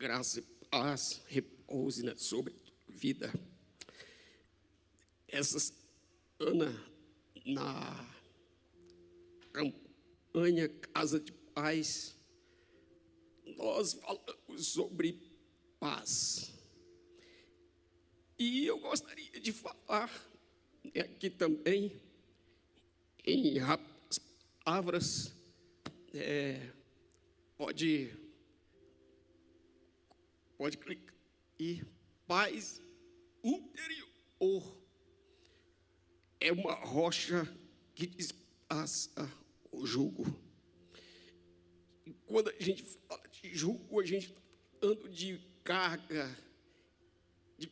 graça e paz repouse sobre a tua vida. Essa semana, na campanha Casa de Paz, nós falamos sobre paz. E eu gostaria de falar aqui também, em rápidas palavras, pode clicar, e paz interior é uma rocha que despedaça o jugo. E quando a gente fala de jugo, a gente está falando de carga, de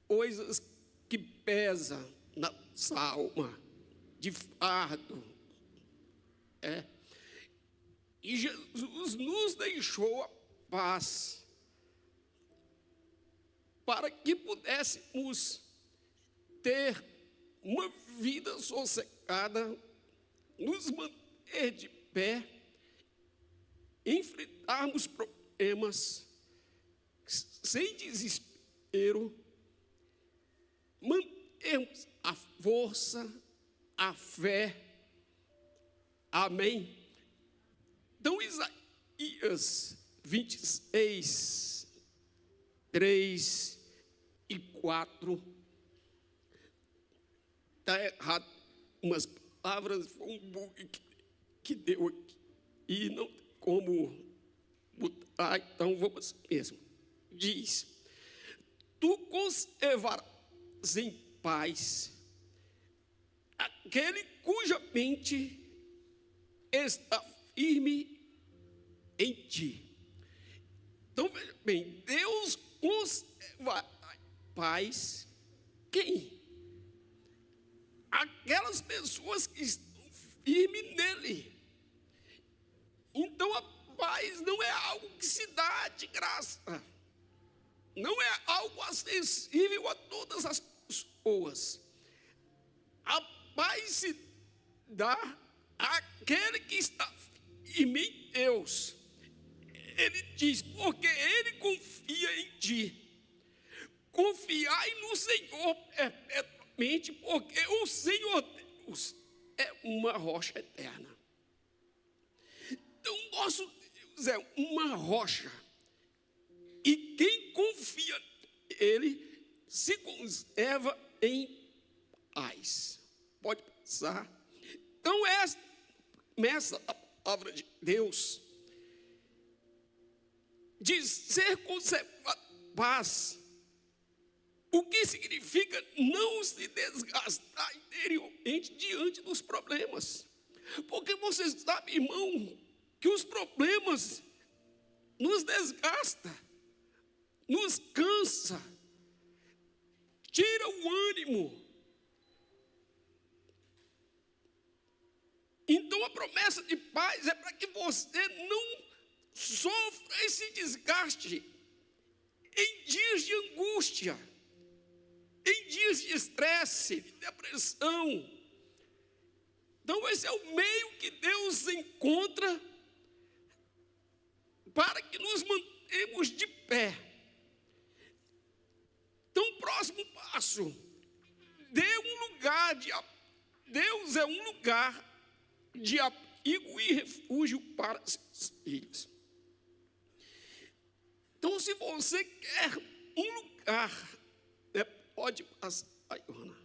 coisas que pesam na nossa alma, de fardo. E Jesus nos deixou a paz para que pudéssemos ter uma vida sossegada, nos manter de pé, enfrentarmos problemas sem desespero, mantermos a força, a fé. Amém? Então, Isaías 26, 3 e 4, está errado umas palavras, foi um bug que deu aqui, e não tem como botar, então vamos mesmo. Diz: tu conservarás em paz aquele cuja mente está firme em ti. Então veja bem, Deus conserva a paz quem? Aquelas pessoas que estão firmes nele. Então a paz não é algo que se dá de graça, não é algo acessível a todas as pessoas. A paz se dá àquele que está firme em Deus. Ele diz: porque ele confia em ti. Confiai no Senhor perpetuamente, porque o Senhor Deus é uma rocha eterna. Então, nosso Deus é uma rocha, e quem confia nele se conserva em paz. Pode pensar. Então, essa promessa da palavra de Deus de ser conservado em paz, o que significa não se desgastar interiormente diante dos problemas. Porque você sabe, irmão, que os problemas nos desgastam, nos cansa, tira o ânimo. Então a promessa de paz é para que você não sofra esse desgaste em dias de angústia, em dias de estresse, de depressão. Então esse é o meio que Deus encontra para que nos mantemos de pé. Então, próximo passo, Deus é um lugar de abrigo e refúgio para seus filhos. Então, se você quer um lugar, pode passar, Ana.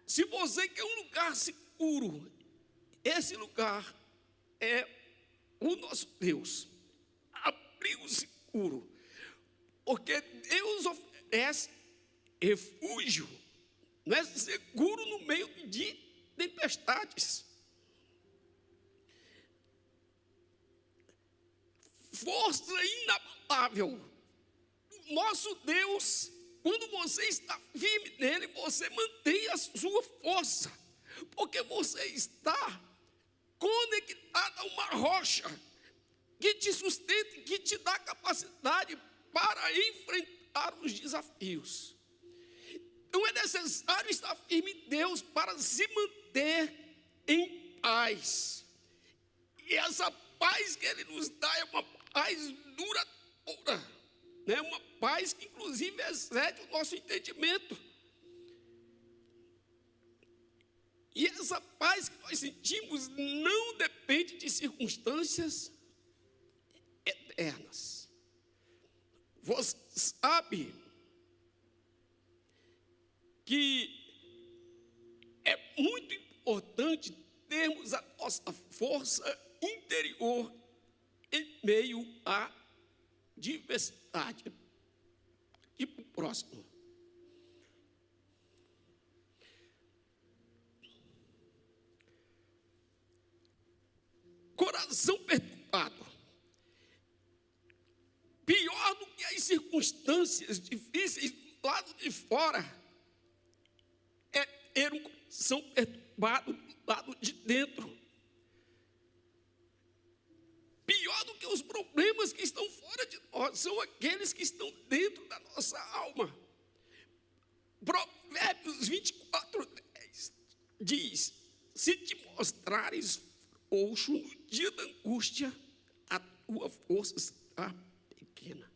Se você quer um lugar seguro, esse lugar é o nosso Deus, abrigo seguro, porque Deus oferece refúgio, não é seguro no meio de tempestades. Força inabalável. Nosso Deus, quando você está firme nele, você mantém a sua força, porque você está conectado a uma rocha que te sustenta, que te dá capacidade para enfrentar os desafios. Então é necessário estar firme em Deus para se manter em paz. E essa paz que Ele nos dá é uma paz libertadora, né? Uma paz que inclusive excede o nosso entendimento. E essa paz que nós sentimos não depende de circunstâncias eternas. Você sabe que é muito importante termos a nossa força interior em meio à diversidade. E para o próximo. Coração perturbado. Pior do que as circunstâncias difíceis do lado de fora é ter um coração perturbado do lado de dentro. Pior do que os problemas que estão fora de nós são aqueles que estão dentro da nossa alma. Provérbios 24:10 diz: se te mostrares frouxo no dia da angústia, a tua força será pequena.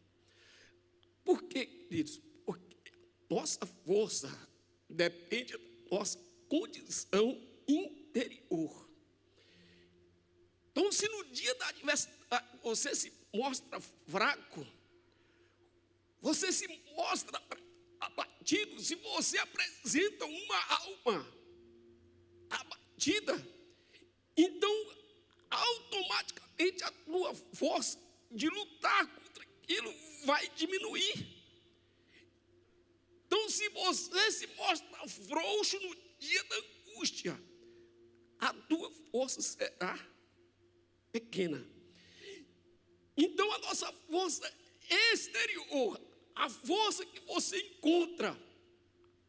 Por quê, queridos? Porque nossa força depende da nossa condição interior. Então, se no dia da adversidade você se mostra fraco, você se mostra abatido, se você apresenta uma alma abatida, então automaticamente a tua força de lutar contra aquilo vai diminuir. Então, se você se mostra frouxo no dia da angústia, a tua força será pequena. Então, a nossa força exterior, a força que você encontra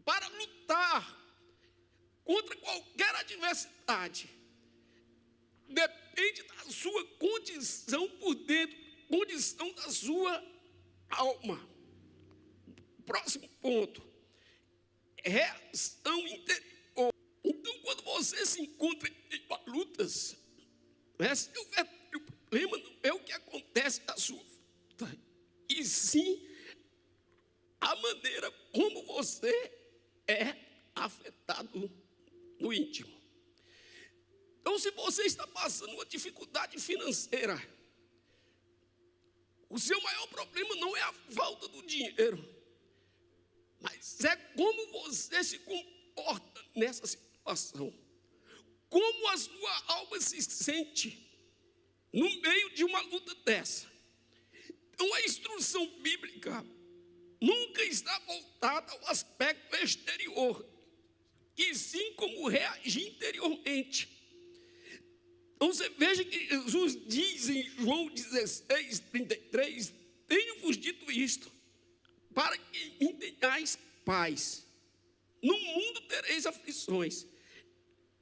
para lutar contra qualquer adversidade, depende da sua condição por dentro, condição da sua alma. Próximo ponto, reação interior. Então, quando você se encontra em lutas, seu verdadeiro problema não é o que acontece na sua vida, e sim a maneira como você é afetado no íntimo. Então, se você está passando uma dificuldade financeira, o seu maior problema não é a falta do dinheiro, mas é como você se comporta nessa situação. Como a sua alma se sente no meio de uma luta dessa. Então, a instrução bíblica nunca está voltada ao aspecto exterior, e sim como reagir interiormente. Então, você veja que Jesus diz em João 16:33, tenho-vos dito isto, para que tenhais paz. No mundo tereis aflições,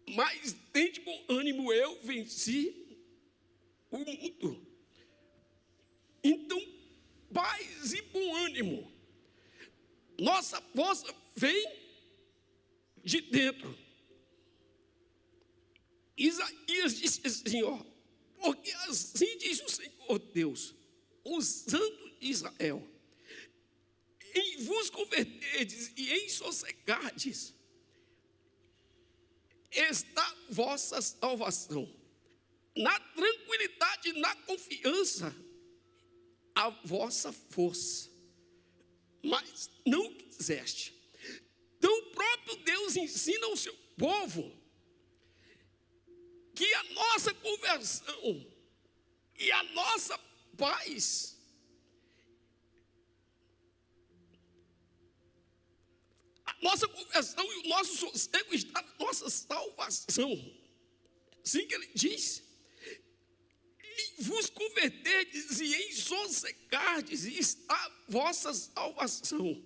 mas tende bom ânimo, eu venci o mundo. Então, paz e bom ânimo. Nossa força vem de dentro. Isaías disse assim, porque assim diz o Senhor Deus, o Santo de Israel, em vos converterdes e em sossegardes está vossa salvação. Na tranquilidade e na confiança, a vossa força. Mas não quiseste. Então o próprio Deus ensina ao seu povo que a nossa conversão e a nossa paz nossa conversão e o nosso sossego está na nossa salvação. Assim que ele diz, em vos converterdes e em sossegardes está a vossa salvação.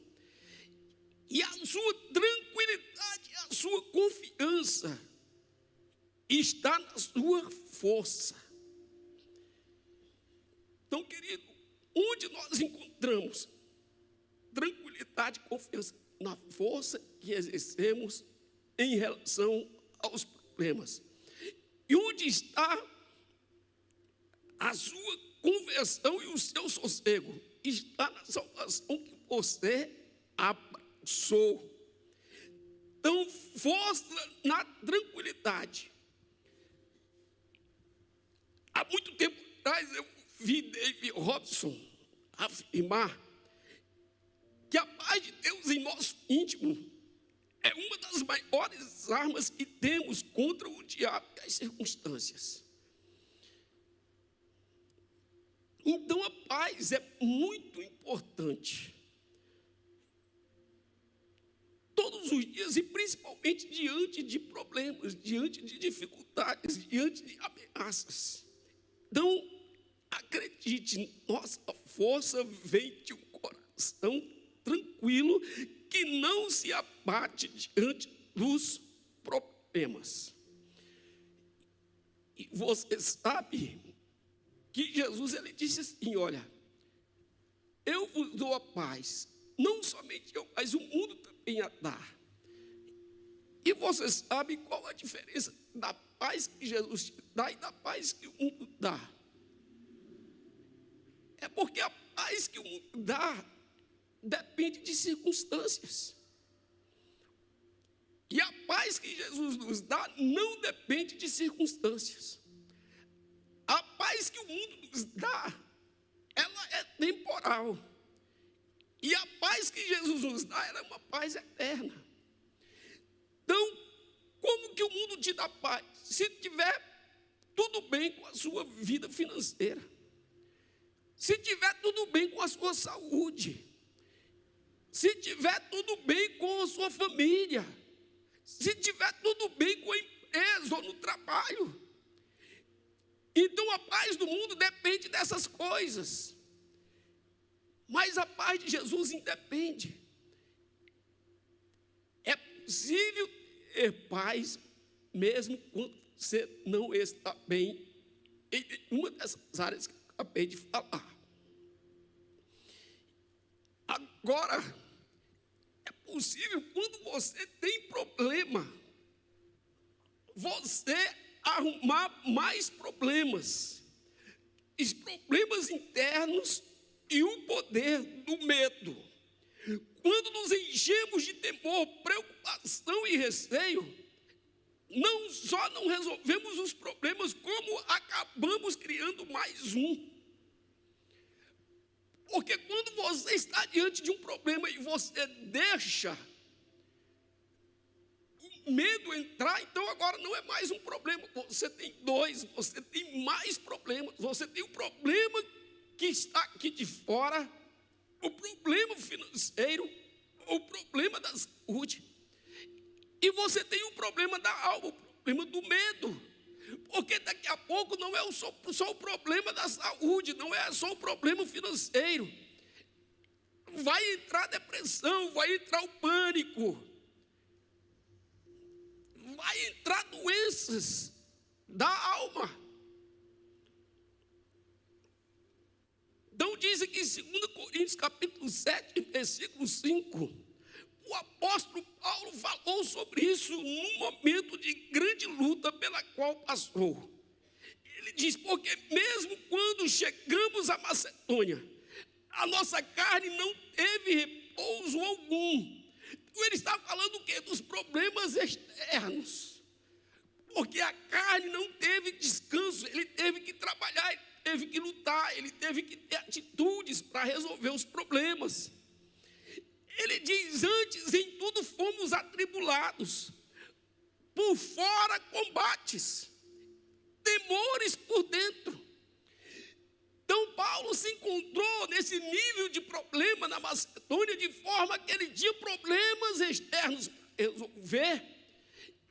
E a sua tranquilidade, a sua confiança está na sua força. Então, querido, onde nós encontramos tranquilidade e confiança? Na força que exercemos em relação aos problemas. E onde está a sua conversão e o seu sossego está na salvação que você abraçou. Então, força na tranquilidade. Há muito tempo atrás eu vi David Robson afirmar que a paz de Deus em nosso íntimo é uma das maiores armas que temos contra o diabo e as circunstâncias. Então a paz é muito importante. Todos os dias e principalmente diante de problemas, diante de dificuldades, diante de ameaças. Então, acredite, nossa força vem de um coração tranquilo que não se abate diante dos problemas. E você sabe que Jesus, ele disse assim, olha, eu vos dou a paz, não somente eu, mas o mundo também a dá. E você sabe qual a diferença da paz que Jesus dá e da paz que o mundo dá? É porque a paz que o mundo dá depende de circunstâncias. E a paz que Jesus nos dá não depende de circunstâncias. A paz que o mundo nos dá, ela é temporal. E a paz que Jesus nos dá, ela é uma paz eterna. Então, como que o mundo te dá paz? Se tiver tudo bem com a sua vida financeira, se tiver tudo bem com a sua saúde, se tiver tudo bem com a sua família, se tiver tudo bem com a empresa ou no trabalho. Então a paz do mundo depende dessas coisas. Mas a paz de Jesus independe. É possível ter paz mesmo quando você não está bem em uma dessas áreas que eu acabei de falar. Agora, é possível quando você tem problema, você arrumar mais problemas, os problemas internos e o poder do medo. Quando nos enchemos de temor, preocupação e receio, não só não resolvemos os problemas, como acabamos criando mais um. Porque quando você está diante de um problema e você deixa o medo entrar, então agora não é mais um problema, você tem dois, você tem mais problemas. Você tem o problema que está aqui de fora, o problema financeiro, o problema da saúde, e você tem o problema da alma, o problema do medo. Porque daqui a pouco não é só o problema da saúde, não é só o problema financeiro. Vai entrar a depressão, vai entrar o pânico, vai entrar doenças da alma. Então diz aqui em 2 Coríntios capítulo 7, versículo 5, o apóstolo Paulo falou sobre isso num momento de grande luta pela qual passou. Ele diz, porque mesmo quando chegamos à Macedônia, a nossa carne não teve repouso algum. Então ele está falando o quê? Dos problemas externos. Porque a carne não teve descanso, ele teve que trabalhar, ele teve que lutar, ele teve que ter atitudes para resolver os problemas. Ele diz, antes em tudo fomos atribulados, por fora combates, temores por dentro. Então Paulo se encontrou nesse nível de problema na Macedônia, de forma que ele tinha problemas externos para resolver,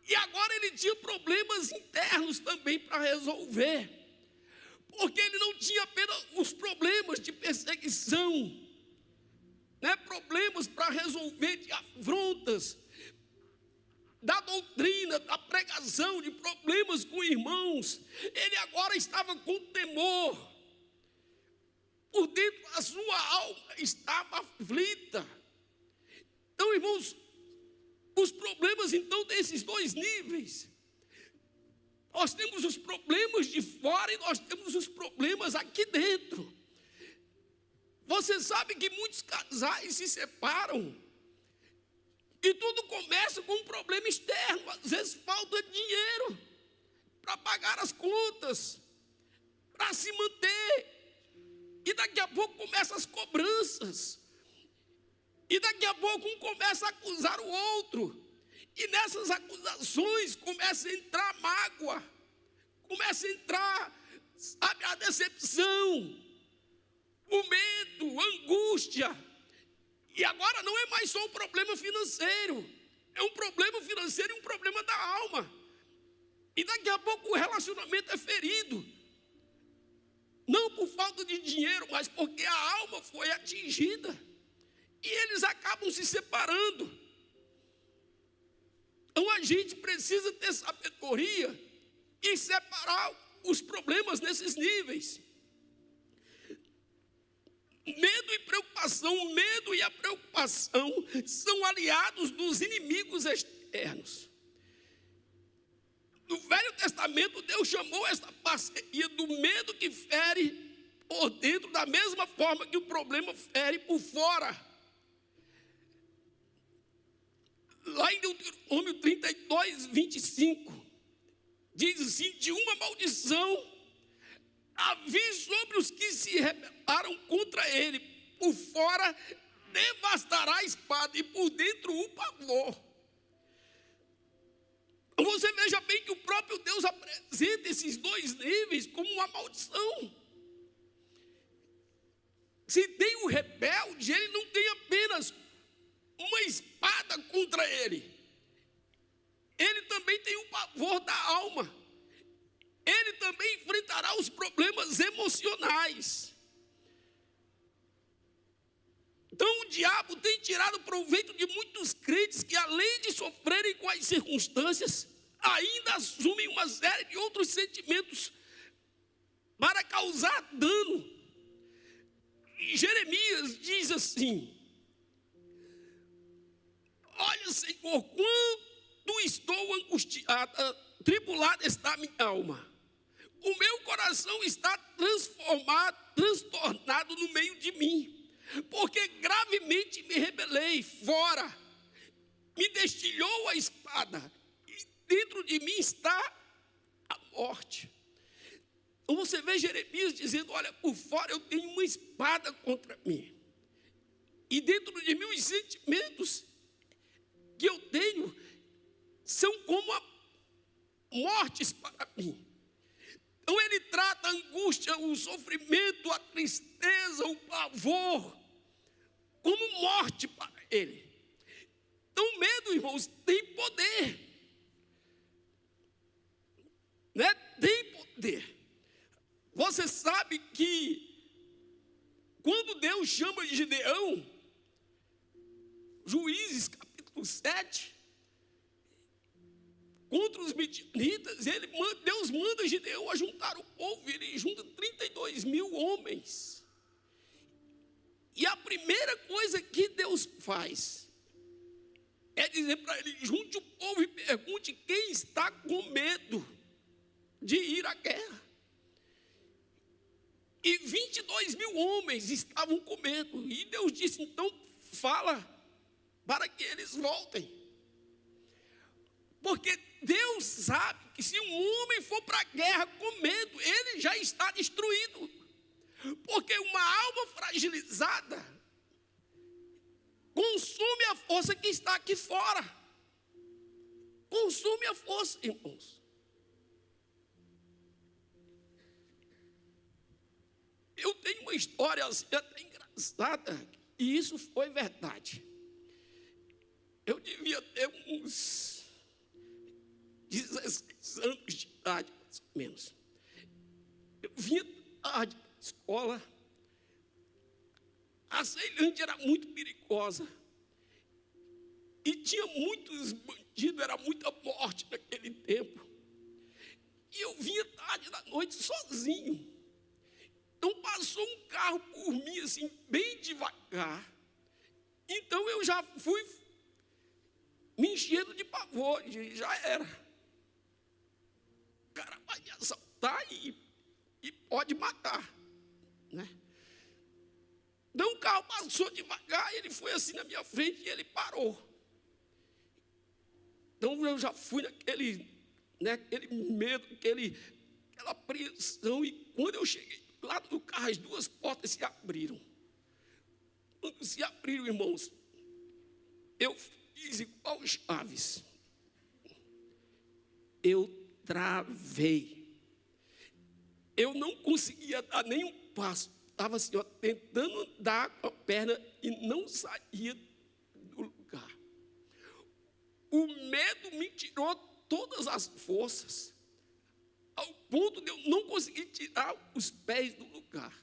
e agora ele tinha problemas internos também para resolver, porque ele não tinha apenas os problemas de perseguição, problemas para resolver de afrontas, da doutrina, da pregação, de problemas com irmãos. Ele agora estava com temor. Por dentro a sua alma estava aflita. Então, irmãos, os problemas então desses dois níveis. Nós temos os problemas de fora e nós temos os problemas aqui dentro. Você sabe que muitos casais se separam e tudo começa com um problema externo. Às vezes falta dinheiro para pagar as contas, para se manter. E daqui a pouco começam as cobranças. E daqui a pouco um começa a acusar o outro. E nessas acusações começa a entrar mágoa, começa a entrar, sabe, a decepção, o medo, a angústia. E agora não é mais só um problema financeiro, é um problema financeiro e um problema da alma. E daqui a pouco o relacionamento é ferido, não por falta de dinheiro, mas porque a alma foi atingida. E eles acabam se separando. Então a gente precisa ter sabedoria e separar os problemas nesses níveis. O medo e a preocupação são aliados dos inimigos externos. No Velho Testamento, Deus chamou essa parceria do medo que fere por dentro, da mesma forma que o problema fere por fora. Lá em Deuteronômio 32, 25, diz assim: de uma maldição havia sobre os que se rebelaram contra ele, por fora devastará a espada e por dentro o pavor. Você veja bem que o próprio Deus apresenta esses dois níveis como uma maldição. Se tem um rebelde, ele não tem apenas uma espada contra ele, ele também tem o pavor da alma, ele também enfrentará os problemas emocionais. Então o diabo tem tirado proveito de muitos crentes que, além de sofrerem com as circunstâncias, ainda assumem uma série de outros sentimentos para causar dano. E Jeremias diz assim: olha, Senhor, quanto estou angustiada, tribulada está a minha alma. O meu coração está transtornado no meio de mim, porque gravemente me rebelei fora, me destilhou a espada, e dentro de mim está a morte. Então você vê Jeremias dizendo: olha, por fora eu tenho uma espada contra mim, e dentro de mim os sentimentos que eu tenho são como a mortes para mim. Então ele trata a angústia, o sofrimento, a tristeza, o pavor como morte para ele. Então o medo, irmãos, tem poder, né? Tem poder. Você sabe que quando Deus chama Gideão, Juízes capítulo 7, contra os midianitas, Deus manda Gideão a juntar o povo, e ele junta 32 mil homens. E a primeira coisa que Deus faz é dizer para ele: junte o povo e pergunte quem está com medo de ir à guerra. E 22 mil homens estavam com medo. E Deus disse: então fala para que eles voltem. Porque Deus sabe que se um homem for para a guerra com medo, ele já está destruído. Porque uma alma fragilizada consome a força que está aqui fora. Consome a força, irmãos. Eu tenho uma história assim, até engraçada, e isso foi verdade. Eu devia ter uns 16 anos de idade, mais ou menos. Eu vinha tarde da escola. A Ceilândia era muito perigosa. E tinha muitos bandidos, era muita morte naquele tempo. E eu vinha tarde da noite sozinho. Então passou um carro por mim, assim, bem devagar. Então eu já fui me enchendo de pavor, já era. vai me assaltar e pode matar, né? Então o carro passou devagar, ele foi assim na minha frente e ele parou. Então eu já fui naquele, né, aquele medo, aquela apreensão, e quando eu cheguei lá do carro, as duas portas se abriram. Quando se abriram, irmãos, eu fiz igual Chaves. Eu travei. Eu não conseguia dar nenhum passo. Estava assim, ó, tentando andar com a perna e não saía do lugar. O medo me tirou todas as forças, ao ponto de eu não conseguir tirar os pés do lugar.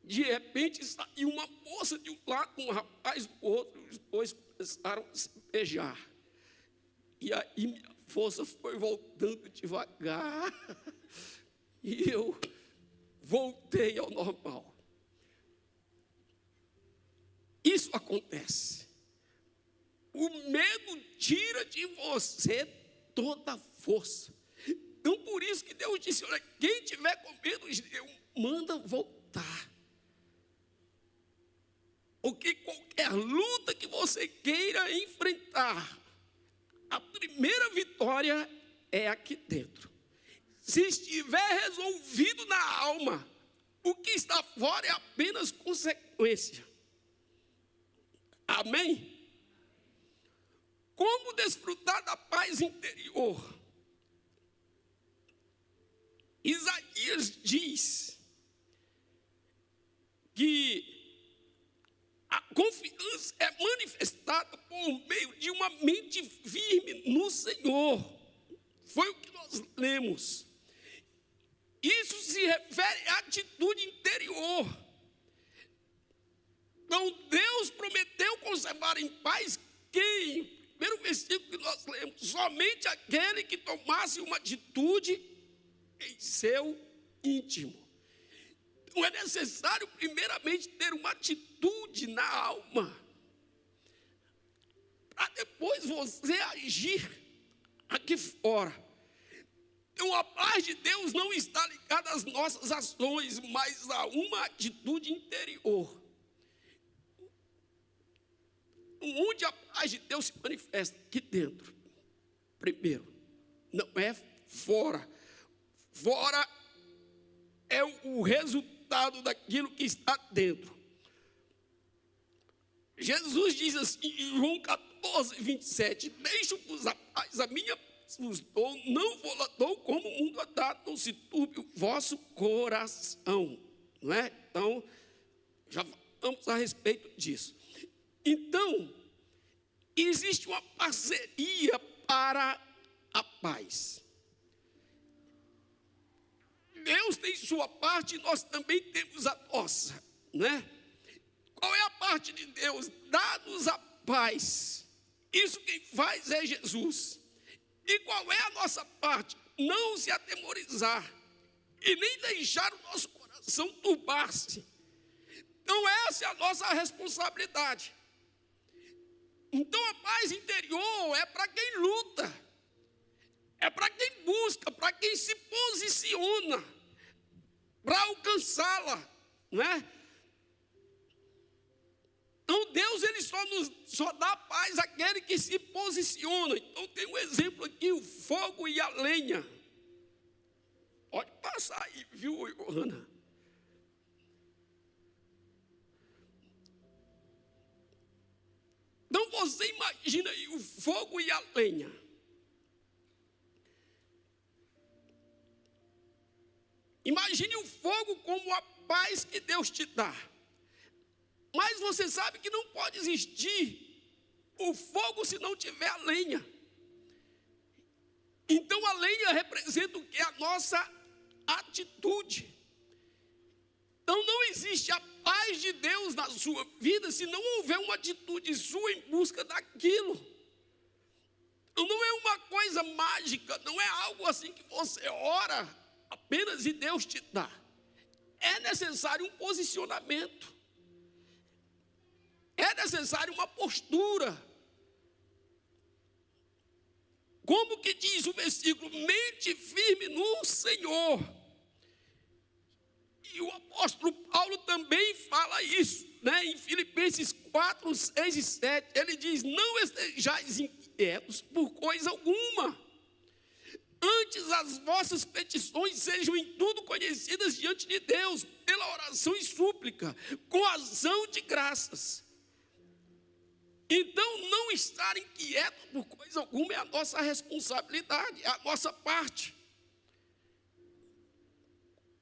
De repente saiu uma moça de um lado, um rapaz do outro, os dois começaram a se beijar. E aí minha força foi voltando devagar, e eu voltei ao normal. Isso acontece. O medo tira de você toda a força. Então, por isso que Deus disse: olha, quem tiver com medo de Deus, manda voltar. Porque qualquer luta que você queira enfrentar, a primeira vitória é aqui dentro. Se estiver resolvido na alma, o que está fora é apenas consequência. Amém? Como desfrutar da paz interior? Isaías diz que a confiança é manifestada por meio de uma mente firme no Senhor. Foi o que nós lemos. Isso se refere à atitude interior. Então, Deus prometeu conservar em paz quem? Primeiro versículo que nós lemos: somente aquele que tomasse uma atitude em seu íntimo. Então é necessário primeiramente ter uma atitude na alma, para depois você agir aqui fora. Então a paz de Deus não está ligada às nossas ações, mas a uma atitude interior. Onde a paz de Deus se manifesta? Aqui dentro. Primeiro, não é fora. Fora é o resultado daquilo que está dentro. Jesus diz assim em João 14, 27: deixo-vos a paz, a minha paz vos dou, não vou lá dou como o mundo a dá, não se turbe o vosso coração. Não é? Então, já falamos a respeito disso. Então, existe uma parceria para a paz. Deus tem sua parte e nós também temos a nossa, né? Qual é a parte de Deus? Dá-nos a paz. Isso quem faz é Jesus. E qual é a nossa parte? Não se atemorizar e nem deixar o nosso coração turbar-se. Então essa é a nossa responsabilidade. Então a paz interior é para quem luta, é para quem busca, para quem se posiciona para alcançá-la, não é? Então Deus ele só dá paz àquele que se posiciona. Então tem um exemplo aqui: o fogo e a lenha. Pode passar aí, viu, Johanna? Então você imagina aí o fogo e a lenha. Imagine o fogo como a paz que Deus te dá. Mas você sabe que não pode existir o fogo se não tiver a lenha. Então a lenha representa o que? A nossa atitude. Então não existe a paz de Deus na sua vida se não houver uma atitude sua em busca daquilo. Então não é uma coisa mágica, não é algo assim que você ora apenas e Deus te dá. É necessário um posicionamento. É necessário uma postura. Como que diz o versículo? Mente firme no Senhor. E o apóstolo Paulo também fala isso, né? Em Filipenses 4, 6 e 7, ele diz: não estejais inquietos por coisa alguma. Antes as vossas petições sejam em tudo conhecidas diante de Deus, pela oração e súplica, com ação de graças. Então, não estar inquieto por coisa alguma é a nossa responsabilidade, é a nossa parte.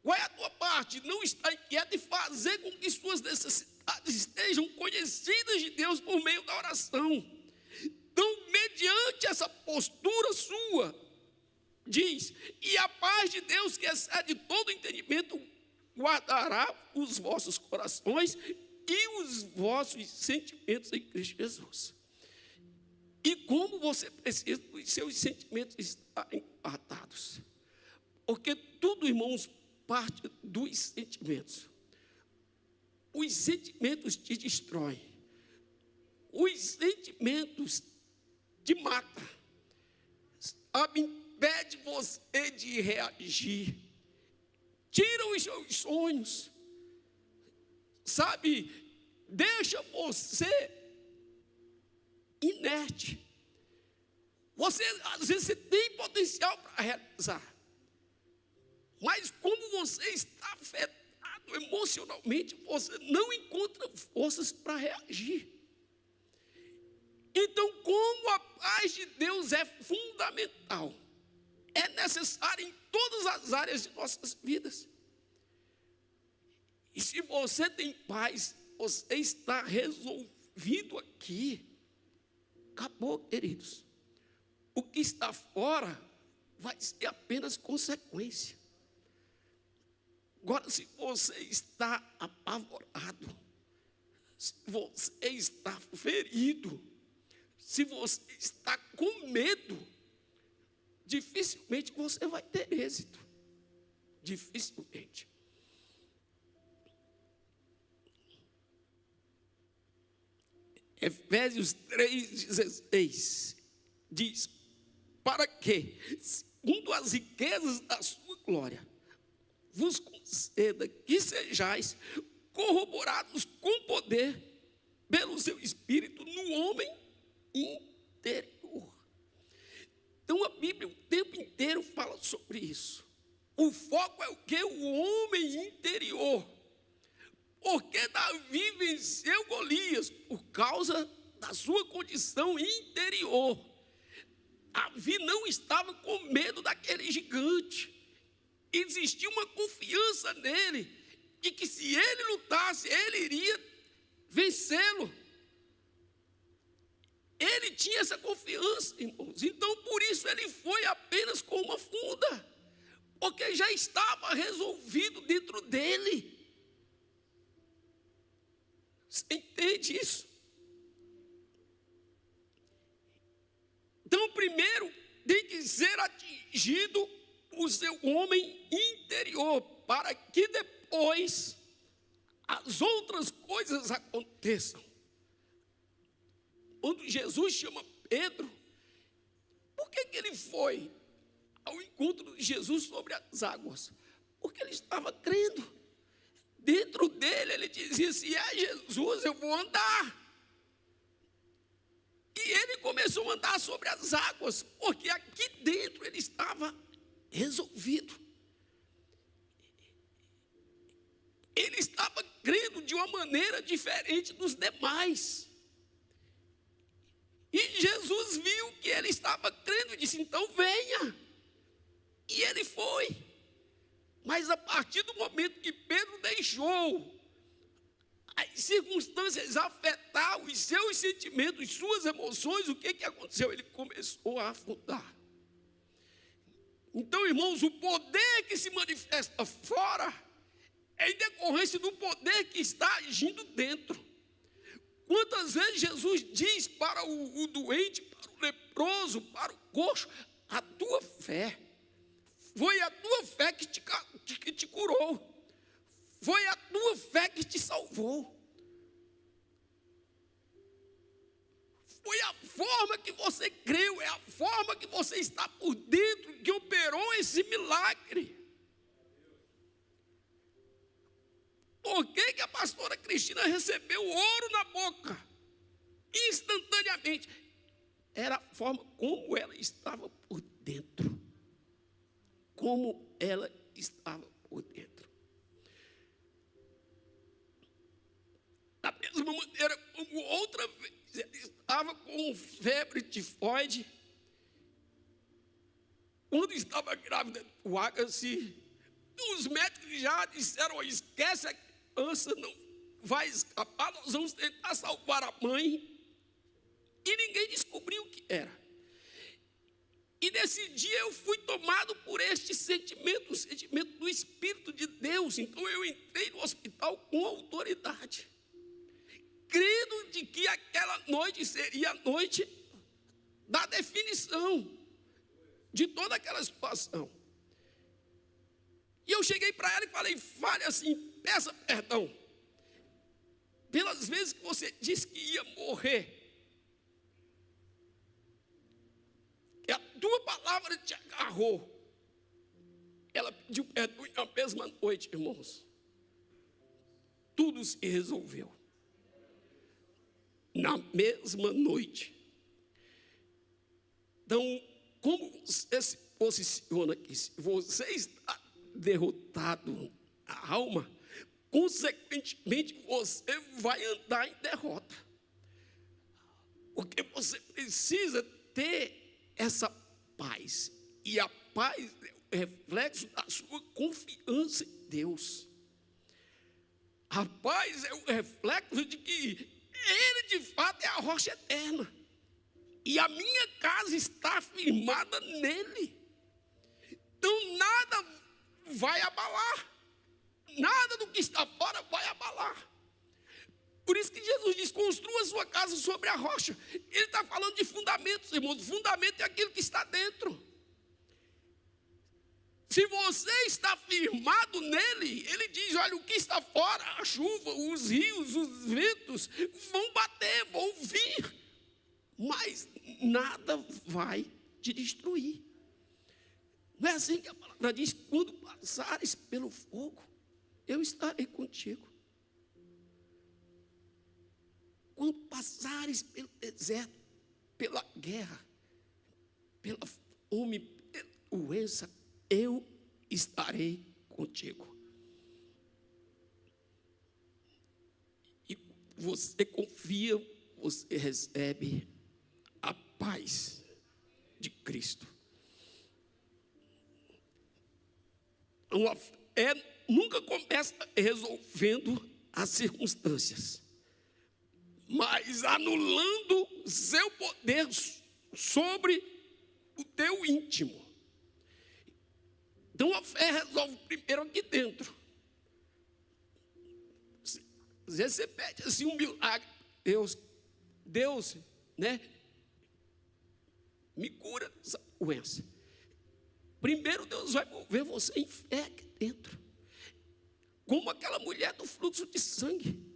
Qual é a tua parte? Não estar inquieto e fazer com que suas necessidades estejam conhecidas de Deus por meio da oração. Então, mediante essa postura sua, diz: e a paz de Deus, que excede todo entendimento, guardará os vossos corações e os vossos sentimentos em Cristo Jesus. E como você precisa dos seus sentimentos estarem guardados? Porque tudo, irmãos, parte dos sentimentos. Os sentimentos te destroem. Os sentimentos te matam. Sabe, impede você de reagir. Tira os seus sonhos. Sabe, deixa você inerte. Às vezes, você tem potencial para realizar. Mas como você está afetado emocionalmente, você não encontra forças para reagir. Então, como a paz de Deus é fundamental, é necessária em todas as áreas de nossas vidas. E se você tem paz, você está resolvido aqui. Acabou, queridos. O que está fora vai ser apenas consequência. Agora, se você está apavorado, se você está ferido, se você está com medo, dificilmente você vai ter êxito. Dificilmente. Efésios 3,16 diz: para que, segundo as riquezas da sua glória, vos conceda que sejais corroborados com poder pelo seu Espírito no homem interior. Então a Bíblia o tempo inteiro fala sobre isso. O foco é o que? O homem interior. Porque Davi venceu Golias por causa da sua condição interior. Davi não estava com medo daquele gigante. Existia uma confiança nele, de que se ele lutasse, ele iria vencê-lo. Ele tinha essa confiança, irmãos. Então, por isso, ele foi apenas com uma funda, porque já estava resolvido dentro dele. Você entende isso? Então, primeiro, tem que ser atingido o seu homem interior, para que depois as outras coisas aconteçam. Quando Jesus chama Pedro, por que ele foi ao encontro de Jesus sobre as águas? Porque ele estava crendo. Dentro dele, ele dizia: se é Jesus, eu vou andar. E ele começou a andar sobre as águas, porque aqui dentro ele estava resolvido. Ele estava crendo de uma maneira diferente dos demais. E Jesus viu que ele estava crendo e disse: então venha. E ele foi. Mas a partir do momento que Pedro deixou as circunstâncias afetar os seus sentimentos, suas emoções, o que aconteceu? Ele começou a afundar. Então, irmãos, o poder que se manifesta fora é em decorrência do poder que está agindo dentro. Quantas vezes Jesus diz para o doente, para o leproso, para o coxo: a tua fé, foi a tua fé que te curou, foi a tua fé que te salvou, foi a forma que você creu, é a forma que você está por dentro que operou esse milagre. Por que que a pastora Cristina recebeu ouro na boca? Instantaneamente. Era a forma como ela estava por dentro. Como ela estava por dentro. Da mesma maneira como outra vez ela estava com febre tifoide, quando estava grávida do Agassi, os médicos já disseram: esquece, a criança não vai escapar, nós vamos tentar salvar a mãe. E ninguém descobriu o que era. E nesse dia eu fui tomado por este sentimento, o sentimento do Espírito de Deus. Então eu entrei no hospital com autoridade, crendo de que aquela noite seria a noite da definição de toda aquela situação. E eu cheguei para ela e falei: fale assim, peça perdão pelas vezes que você disse que ia morrer. E a tua palavra te agarrou. Ela pediu perdão na mesma noite, irmãos. Tudo se resolveu na mesma noite. Então, como você se posiciona aqui? Se você está derrotado na alma, consequentemente você vai andar em derrota. Porque você precisa ter essa paz. E a paz é o reflexo da sua confiança em Deus. A paz é o reflexo de que Ele de fato é a rocha eterna. E a minha casa está firmada nele. Então nada vai abalar. Nada do que está fora vai abalar. Por isso que Jesus diz: construa sua casa sobre a rocha. Ele está falando de fundamentos, irmãos. Fundamento é aquilo que está dentro. Se você está firmado nele, ele diz: olha, o que está fora, a chuva, os rios, os ventos vão bater, vão vir, mas nada vai te destruir. Não é assim que a palavra diz: quando passares pelo fogo, eu estarei contigo. Quando passares pelo deserto, pela guerra, pela fome, pela doença, eu estarei contigo. E você confia, você recebe a paz de Cristo. Uma fé nunca começa resolvendo as circunstâncias, mas anulando seu poder sobre o teu íntimo. Então a fé resolve primeiro aqui dentro. Às vezes você pede assim um milagre: Deus, né, me cura dessa doença. Primeiro Deus vai mover você em fé aqui dentro. Como aquela mulher do fluxo de sangue.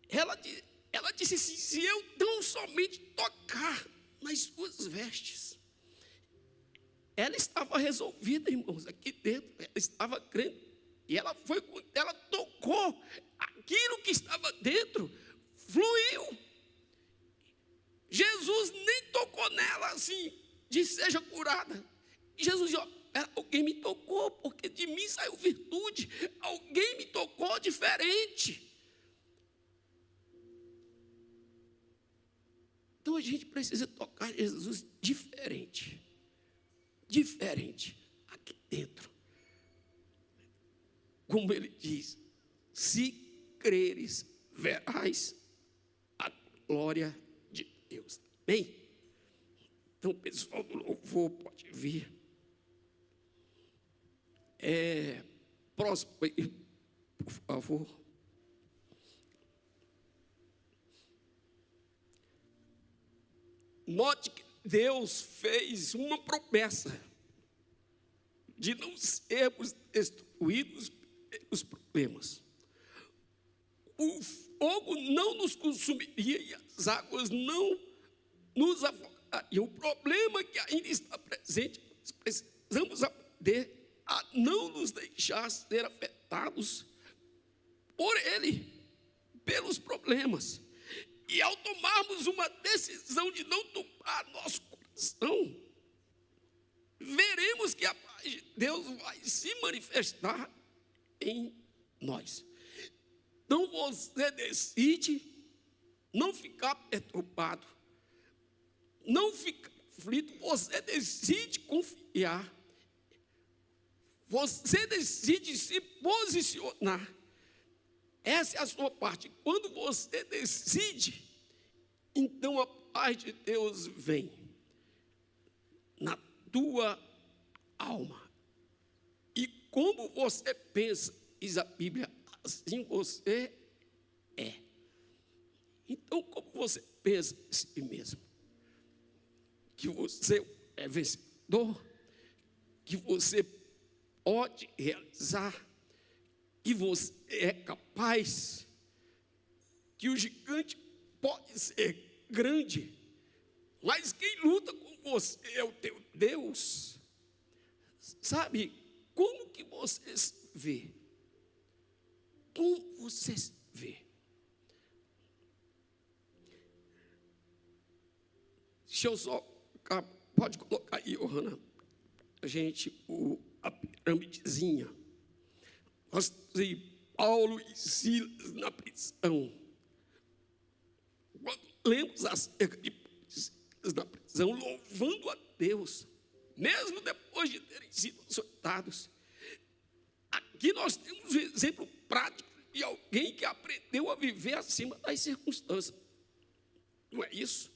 Ela disse assim: se eu tão somente tocar nas suas vestes. Ela estava resolvida, irmãos, aqui dentro. Ela estava crendo. E ela tocou. Aquilo que estava dentro fluiu. Jesus nem tocou nela assim, disse: seja curada. Jesus disse: alguém me tocou, porque de mim saiu virtude. Alguém me tocou diferente. Então a gente precisa tocar Jesus diferente. Diferente aqui dentro. Como ele diz: se creres, verás a glória de Deus. Amém? Então o pessoal do louvor pode vir. Próximo aí, por favor. Note que Deus fez uma promessa de não sermos destruídos pelos problemas. O fogo não nos consumiria e as águas não nos afogaria. O problema que ainda está presente, nós precisamos aprender a não nos deixar ser afetados por ele, pelos problemas. E ao tomarmos uma decisão de não tomar nosso coração, veremos que a paz de Deus vai se manifestar em nós. Então você decide não ficar perturbado, não ficar aflito, você decide confiar, você decide se posicionar. Essa é a sua parte. Quando você decide, então a paz de Deus vem na tua alma. E como você pensa, diz a Bíblia, assim você é. Então, como você pensa em si mesmo? Que você é vencedor, que você pode realizar, que você é capaz, que o gigante pode ser grande, mas quem luta com você é o teu Deus. Sabe, como que você se vê? Como você se vê? Deixa eu só, pode colocar aí, Johanna, a gente, a piramidezinha. Nós temos Paulo e Silas na prisão. Quando lemos acerca de Silas na prisão, louvando a Deus, mesmo depois de terem sido açoitados, aqui nós temos um exemplo prático de alguém que aprendeu a viver acima das circunstâncias. Não é isso?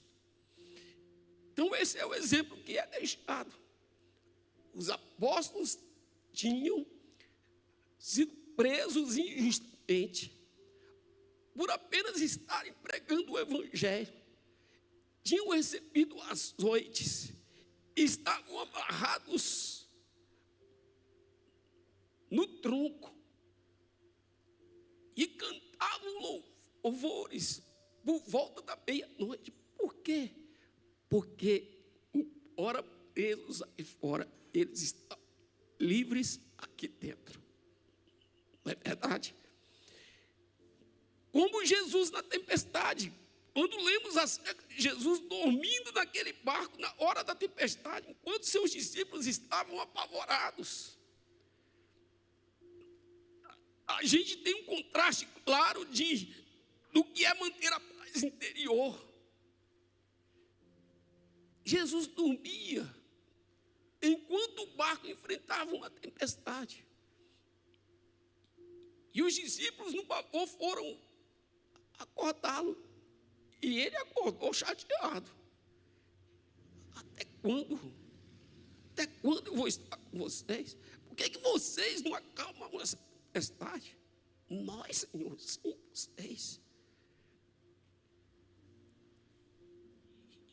Então esse é o exemplo que é deixado. Os apóstolos tinham sido presos injustamente por apenas estarem pregando o evangelho. Tinham recebido açoites, estavam amarrados no tronco e cantavam louvores por volta da meia-noite. Por quê? Porque, embora presos aí fora, eles estão livres aqui dentro. Não é verdade? Como Jesus na tempestade. Quando lemos acerca de Jesus dormindo naquele barco na hora da tempestade, enquanto seus discípulos estavam apavorados. A gente tem um contraste claro do que é manter a paz interior. Jesus dormia enquanto o barco enfrentava uma tempestade. E os discípulos, no pavor, foram acordá-lo. E ele acordou chateado. Até quando? Até quando eu vou estar com vocês? Por que vocês não acalmam essa tempestade? Nós, Senhor, sim, vocês.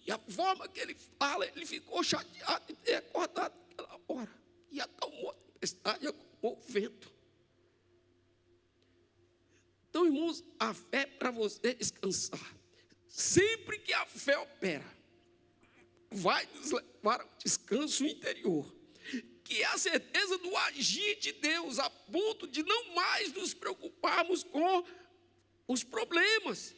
E a forma que ele fala, ele ficou chateado de ter acordado naquela hora. E acalmou a tempestade, acalmou o vento. Então, irmãos, a fé é para você descansar. Sempre que a fé opera, vai nos levar ao descanso interior, que é a certeza do agir de Deus, a ponto de não mais nos preocuparmos com os problemas.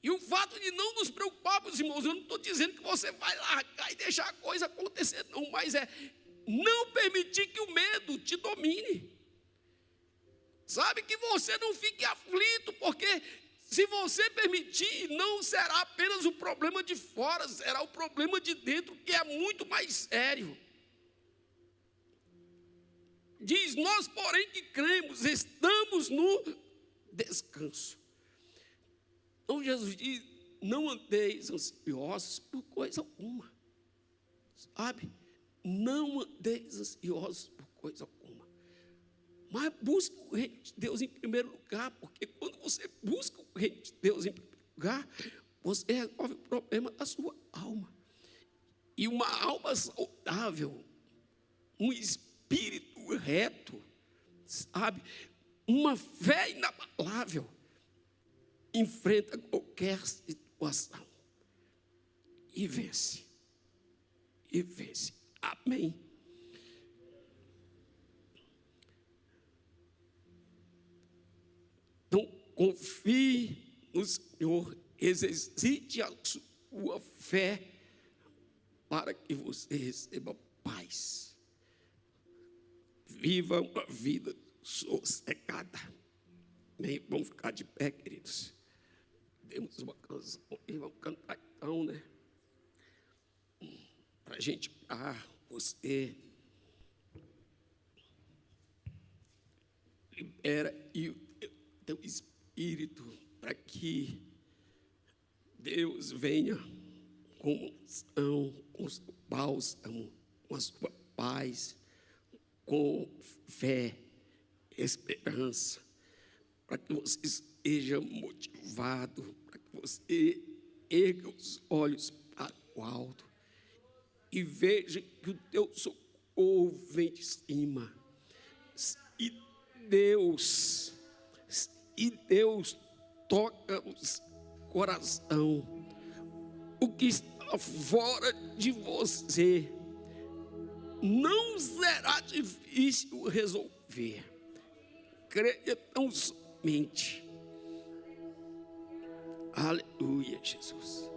E o fato de não nos preocuparmos, irmãos, eu não estou dizendo que você vai largar e deixar a coisa acontecer, não, mas é não permitir que o medo te domine. Sabe, que você não fique aflito, porque se você permitir, não será apenas o problema de fora, será o problema de dentro, que é muito mais sério. Diz, nós porém que cremos, estamos no descanso. Então Jesus diz, não andeis ansiosos por coisa alguma. Sabe, não andeis ansiosos por coisa alguma. Mas busque o reino de Deus em primeiro lugar, porque quando você busca o reino de Deus em primeiro lugar, você resolve o problema da sua alma. E uma alma saudável, um espírito reto, sabe, uma fé inabalável, enfrenta qualquer situação. e vence. E vence. Amém. Então, confie no Senhor, exercite a sua fé para que você receba paz. Viva uma vida sossegada. Amém? Vamos ficar de pé, queridos. Temos uma canção e vamos cantar então, né? Para a gente você libera e o teu espírito para que Deus venha com unção, com o seu bálsamo, com a sua paz, com fé, esperança, para que você seja motivado, para que você erga os olhos para o alto e veja que o teu socorro vem de cima. E Deus toca o coração, o que está fora de você não será difícil resolver. Creia tão somente. Aleluia, Jesus.